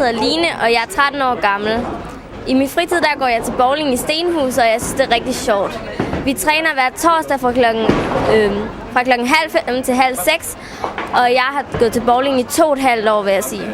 hedder Line, og jeg er 13 år gammel. I min fritid der går jeg til bowling i Stenhus, og jeg synes, det er rigtig sjovt. Vi træner hver torsdag fra klokken 5:30 til 5:30, og jeg har gået til bowling i 2,5 år, vil jeg sige.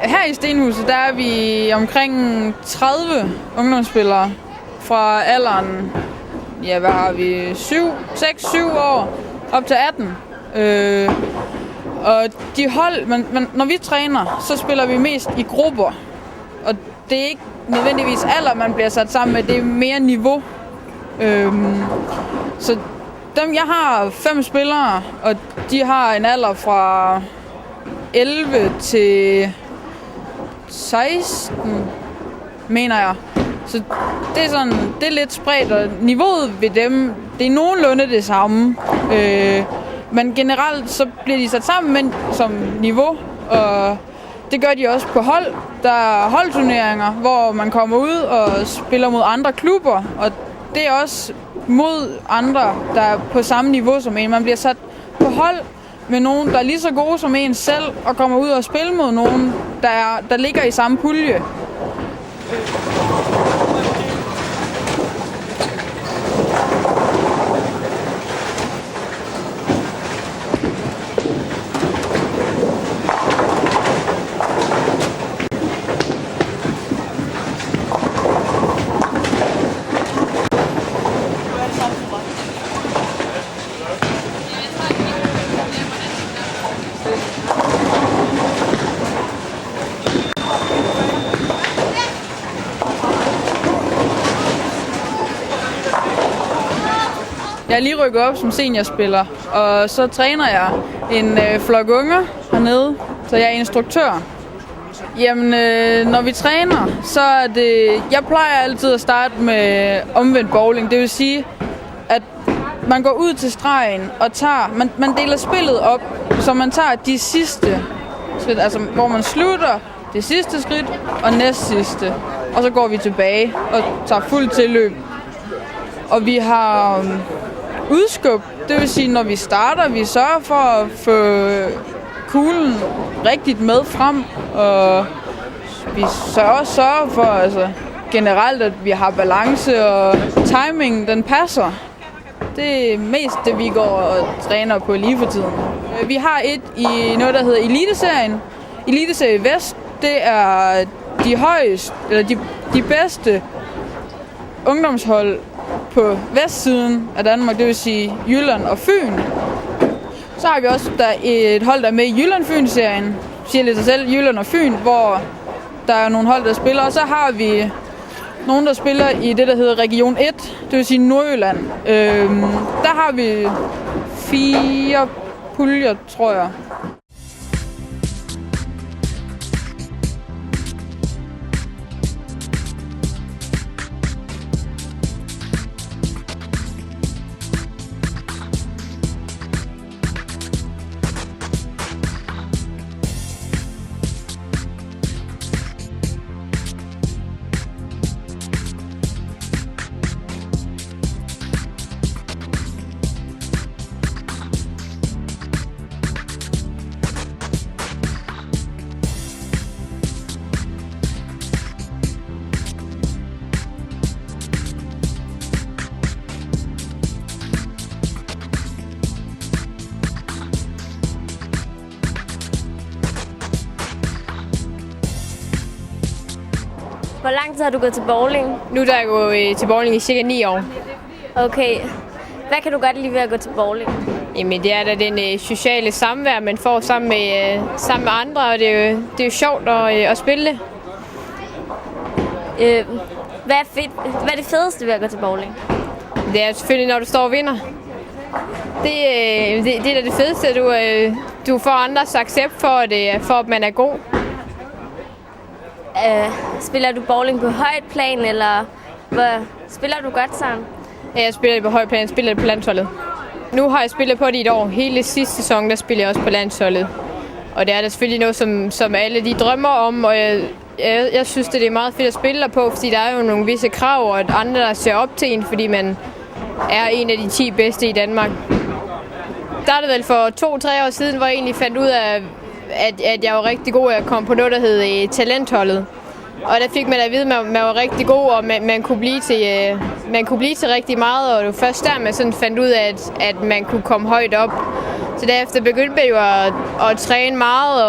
Her i Stenhuset, der er vi omkring 30 ungdomsspillere fra alderen, ja, hvad har vi, 6-7 år op til 18. Og de hold, men når vi træner, så spiller vi mest i grupper. Og det er ikke nødvendigvis alder, man bliver sat sammen med, det er mere niveau. Så jeg har 5 spillere, og de har en alder fra 11 til 16, mener jeg. Så det er sådan, det er lidt spredt, og niveauet ved dem, det er nogenlunde det samme. Men generelt så bliver de sat sammen med, som niveau, og det gør de også på hold. Der er holdturneringer, hvor man kommer ud og spiller mod andre klubber, og det er også mod andre, der er på samme niveau som en. Man bliver sat på hold med nogen, der er lige så gode som en selv, og kommer ud og spille mod nogen, der ligger i samme pulje. Jeg er lige rykket op som seniorspiller, og så træner jeg en flok unger hernede, så jeg er instruktør. Jamen, når vi træner, så er det... Jeg plejer altid at starte med omvendt bowling. Det vil sige, at man går ud til stregen og tager... Man deler spillet op, så man tager de sidste skridt, altså hvor man slutter det sidste skridt og næstsidste. Og så går vi tilbage og tager fuld tilløb. Og vi har udskub, det vil sige, når vi starter, vi sørger for at få kuglen rigtigt med frem, og vi sørger for altså, generelt, at vi har balance, og timingen, den passer. Det er mest det, vi går og træner på lige for tiden. Vi har et i noget, der hedder Eliteserien. Eliteserie Vest, det er de højeste, eller de bedste ungdomshold på vestsiden af Danmark, det vil sige Jylland og Fyn. Så har vi også et hold, der er med i Jylland-Fyn-serien, siger lidt sig selv, Jylland og Fyn, hvor der er nogle hold, der spiller. Og så har vi nogen, der spiller i det, der hedder Region 1, det vil sige Nordjylland. Der har vi 4 puljer, tror jeg. lang tid har du gået til bowling? Nu der er jeg gået til bowling i cirka 9 år. Okay. Hvad kan du godt lide ved at gå til bowling? Jamen det er da den sociale samvær, man får sammen med andre, og det er jo sjovt at spille det. Hvad er det fedeste ved at gå til bowling? Det er selvfølgelig, når du står og vinder. Det er da det fedeste, du får andres accept for at man er god. Spiller du bowling på højt plan, eller spiller du godt sammen? Ja, jeg spiller det på højt plan, jeg spiller det på landsholdet. Nu har jeg spillet på det i et år. Hele sidste sæson, der spiller jeg også på landsholdet. Og det er da selvfølgelig noget, som alle de drømmer om, og jeg synes, det er meget fedt at spille der på, fordi der er jo nogle visse krav, og andre, der ser op til en, fordi man er en af de 10 bedste i Danmark. Der er det vel for 2-3 år siden, hvor jeg egentlig fandt ud af, at jeg var rigtig god at komme på noget, der hed talentholdet. Og der fik man at vide, at man var rigtig god, og man kunne blive til rigtig meget. Og det var først der, man sådan fandt ud af, at man kunne komme højt op. Så derefter begyndte jeg jo at træne meget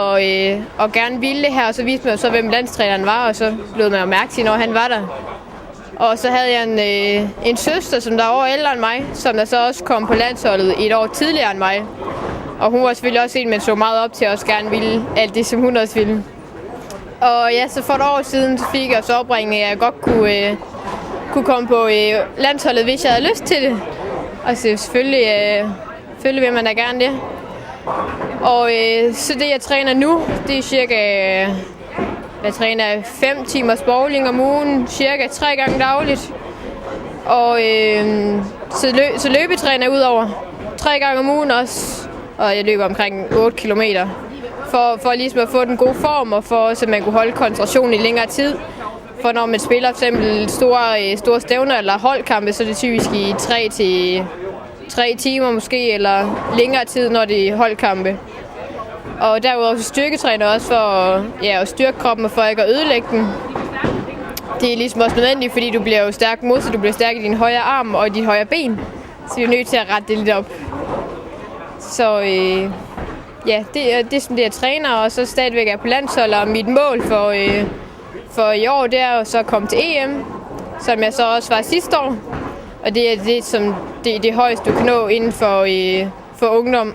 og gerne ville det her. Og så viste man jo så, hvem landstræneren var, og så blev man jo mærke til, når han var der. Og så havde jeg en søster, som der var over ældre end mig, som der så også kom på landsholdet et år tidligere end mig. Og hun var selvfølgelig også en, man så meget op til, og også gerne ville alt det, som hun også ville. Og ja, så for et år siden så fik jeg så opringning, at jeg godt kunne komme på landsholdet, hvis jeg havde lyst til det. Og så selvfølgelig vil man da gerne det. Og så det, jeg træner nu, det er cirka... Jeg træner 5 timers bowling om ugen, cirka 3 gange dagligt. Og så løbetræner jeg ud over 3 gange om ugen også. Og jeg løber omkring 8 kilometer. For ligesom at få den gode form, og for så man kunne holde koncentrationen i længere tid. For når man spiller for eksempel store stævner eller holdkampe, så er det typisk i 3 timer måske, eller længere tid, når det er holdkampe. Og derudover styrketræner også for at styrke kroppen og for ikke at ødelægge den. Det er ligesom også nødvendigt, fordi du bliver jo stærk modsat, du bliver stærk i din højre arm og i dit højre ben. Så vi er nødt til at rette det lidt op. Så det er som det, jeg træner, og så stadigvæk er på landshold, og mit mål for i år, det er at så komme til EM, som jeg så også var sidste år. Og det er det højeste, du kan nå inden for ungdom.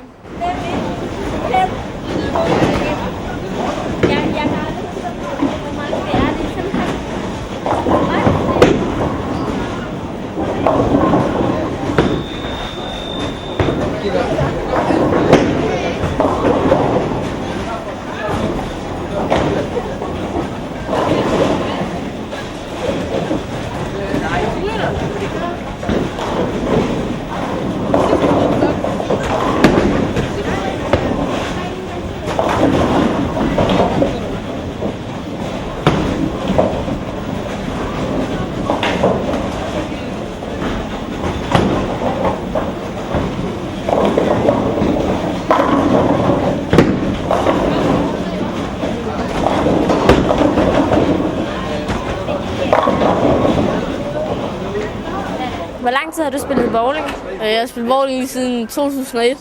Hvor lang tid har du spillet bowling? Jeg har spillet bowling siden 2001.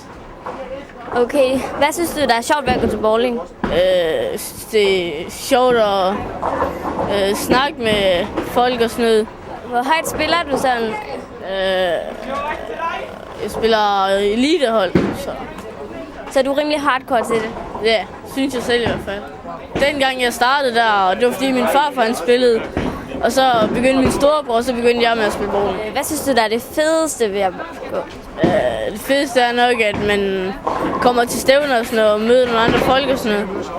Okay. Hvad synes du, der er sjovt ved at gå til bowling? Det er sjovt at snakke med folk og sådan noget. Hvor højt spiller du sådan? Jeg spiller elitehold, Så er du rimelig hardcore til det? ja, synes jeg selv i hvert fald. Dengang jeg startede der, det var fordi min farfar han spillede, og så begyndte min storebror, og så begyndte jeg med at spille bowling. Hvad synes du, der er det fedeste ved at gå? Det fedeste er nok, at man kommer til stævner og sådan noget, og møder nogle andre folk og sådan noget.